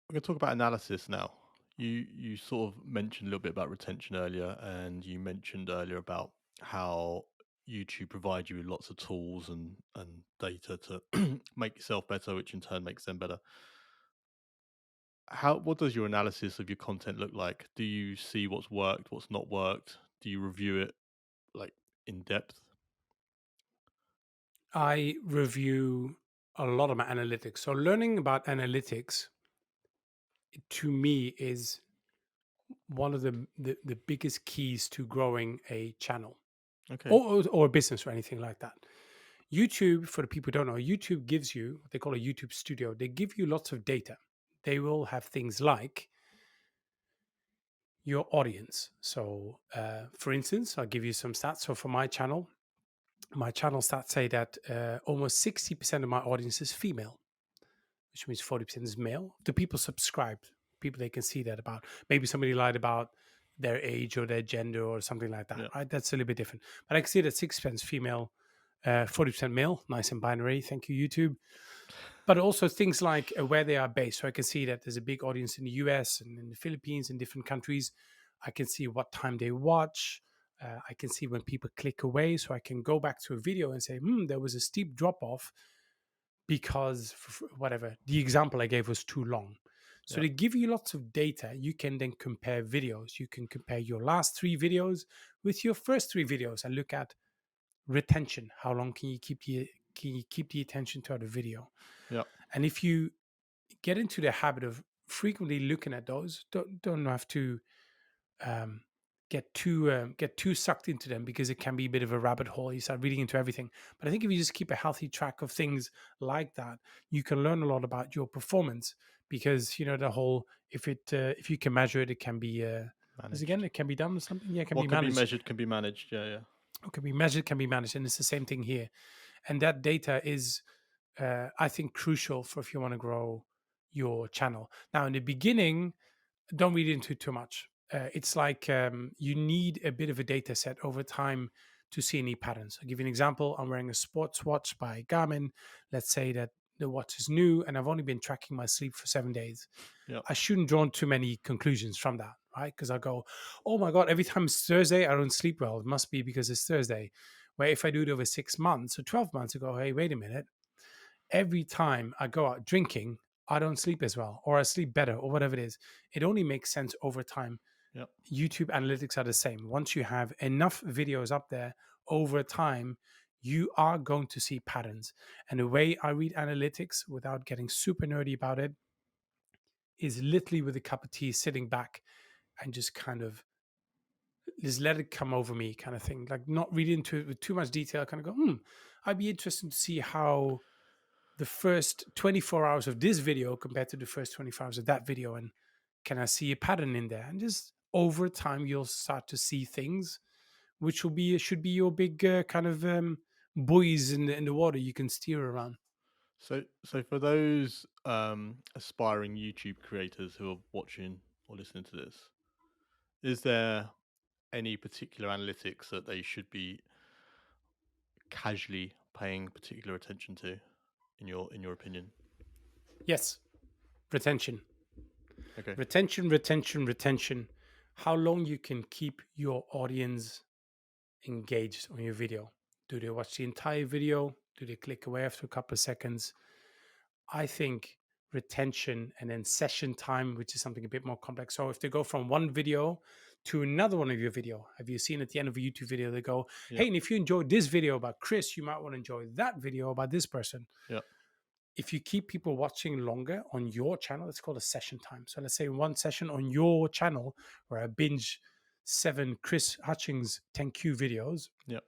We're going to talk about analysis now. You sort of mentioned a little bit about retention earlier, and you mentioned earlier about how YouTube provides you with lots of tools and data to make yourself better, which in turn makes them better. What does your analysis of your content look like? Do you see what's worked, what's not worked? Do you review it like in depth? I review a lot of my analytics. So learning about analytics to me is one of the biggest keys to growing a channel Okay. or a business or anything like that. YouTube, for the people who don't know, YouTube gives you what they call a YouTube studio. They give you lots of data. They will have things like your audience. So, for instance, I'll give you some stats. So, for my channel stats say that almost 60% of my audience is female, which means 40% is male. The people subscribed, people they can see that about. Maybe somebody lied about their age or their gender or something like that, Yeah. right? That's a little bit different. But I can see that 6% is female, 40% male. Nice and binary. Thank you, YouTube. But also things like where they are based. So I can see that there's a big audience in the US and in the Philippines and different countries. I can see what time they watch. I can see when people click away. So I can go back to a video and say, there was a steep drop off because whatever the example I gave was too long. So Yeah. they give you lots of data. You can then compare videos. You can compare your last three videos with your first three videos and look at retention. How long can you keep the attention to the video? Yeah. And if you get into the habit of frequently looking at those, don't have to um, get too sucked into them because it can be a bit of a rabbit hole. You start reading into everything. But I think if you just keep a healthy track of things like that, you can learn a lot about your performance because the whole if you can measure it, it can be is again Managed. it can be done or something. Yeah, it can be What can be managed. measured can be managed. Yeah. Yeah. It can be measured, can be managed, and it's the same thing here. And that data is, I think, crucial for if you want to grow your channel. Now, in the beginning, don't read into it too much. It's like you need a bit of a data set over time to see any patterns. I'll give you an example. I'm wearing a sports watch by Garmin. Let's say that the watch is new and I've only been tracking my sleep for 7 days. Yeah. I shouldn't draw too many conclusions from that, right? Because I go, oh my God, every time it's Thursday, I don't sleep well. It must be because it's Thursday. Where if I do it over 6 months or 12 months, I go, hey, wait a minute. Every time I go out drinking, I don't sleep as well, or I sleep better, or whatever it is. It only makes sense over time. Yeah. YouTube analytics are the same. Once you have enough videos up there over time, you are going to see patterns. And the way I read analytics without getting super nerdy about it is literally with a cup of tea, sitting back and just kind of just let it come over me, kind of thing. Like not read into it with too much detail, kind of go, I'd be interested to see how the first 24 hours of this video compared to the first 24 hours of that video. And can I see a pattern in there? And just over time, you'll start to see things which will be should be your big kind of buoys in the water you can steer around. So for those aspiring YouTube creators who are watching or listening to this, is there any particular analytics that they should be casually paying particular attention to in your opinion? Yes, retention, Okay. retention. How long you can keep your audience engaged on your video? Do they watch the entire video? Do they click away after a couple of seconds? I think retention and then session time, which is something a bit more complex. So if they go from one video to another one of your video, have you seen at the end of a YouTube video, they go, Yeah. hey, and if you enjoyed this video about Chris, you might want to enjoy that video about this person. Yeah. If you keep people watching longer on your channel, it's called a session time. So let's say one session on your channel where I binge 7 Chris Hutchings 10Q videos, Yeah.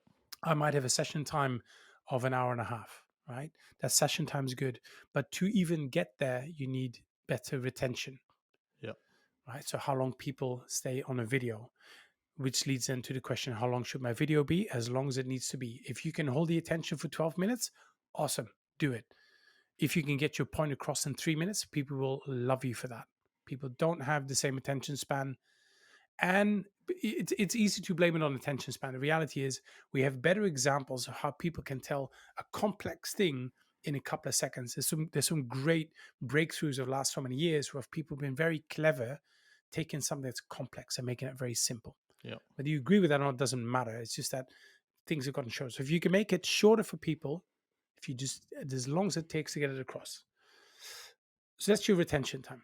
I might have a session time of an hour and a half, right? That session time is good. But to even get there, you need better retention, Yeah. right? So, how long people stay on a video, which leads then to the question, how long should my video be? As long as it needs to be. If you can hold the attention for 12 minutes, awesome, do it. If you can get your point across in 3 minutes, people will love you for that. People don't have the same attention span, and it's easy to blame it on attention span. The reality is we have better examples of how people can tell a complex thing in a couple of seconds. There's some great breakthroughs of the last so many years where people have been very clever, taking something that's complex and making it very simple. Yeah. Whether you agree with that or not doesn't matter. It's just that things have gotten shorter. So if you can make it shorter for people, if you just as long as it takes to get it across. So that's your retention time.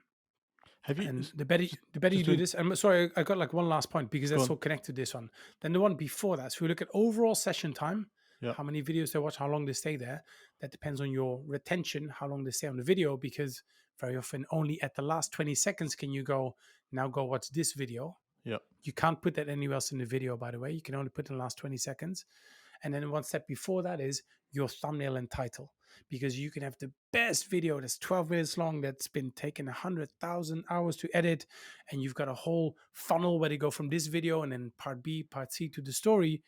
Have you And s- the better you just do doing? this, I'm sorry, I got like one last point because Go that's on. so connected to this one. Then the one before that. So we look at overall session time, Yeah. how many videos they watch, how long they stay there. That depends on your retention, how long they stay on the video, because very often only at the last 20 seconds can you go, now go watch this video. Yeah. You can't put that anywhere else in the video, by the way. You can only put it in the last 20 seconds. And then one step before that is your thumbnail and title, because you can have the best video that's 12 minutes long that's been taken 100,000 hours to edit, and you've got a whole funnel where they go from this video and then part B, part C to the story.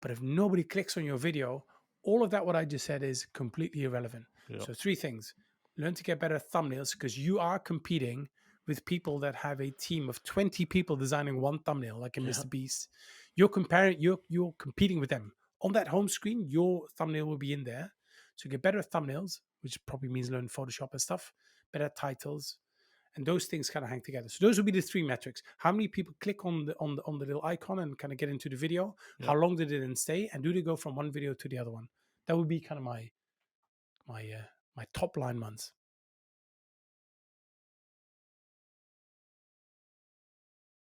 But if nobody clicks on your video, all of that, what I just said, is completely irrelevant. Yeah. So, three things: learn to get better thumbnails, because you are competing with people that have a team of 20 people designing one thumbnail, like in Yeah. Mr. Beast. You're competing with them. On that home screen, your thumbnail will be in there. So, get better thumbnails, which probably means learn Photoshop and stuff, better titles, and those things kind of hang together. So those would be the three metrics: how many people click on the little icon and kind of get into the video, Yeah. how long did it then stay, and do they go from one video to the other one. That would be kind of my my top line ones.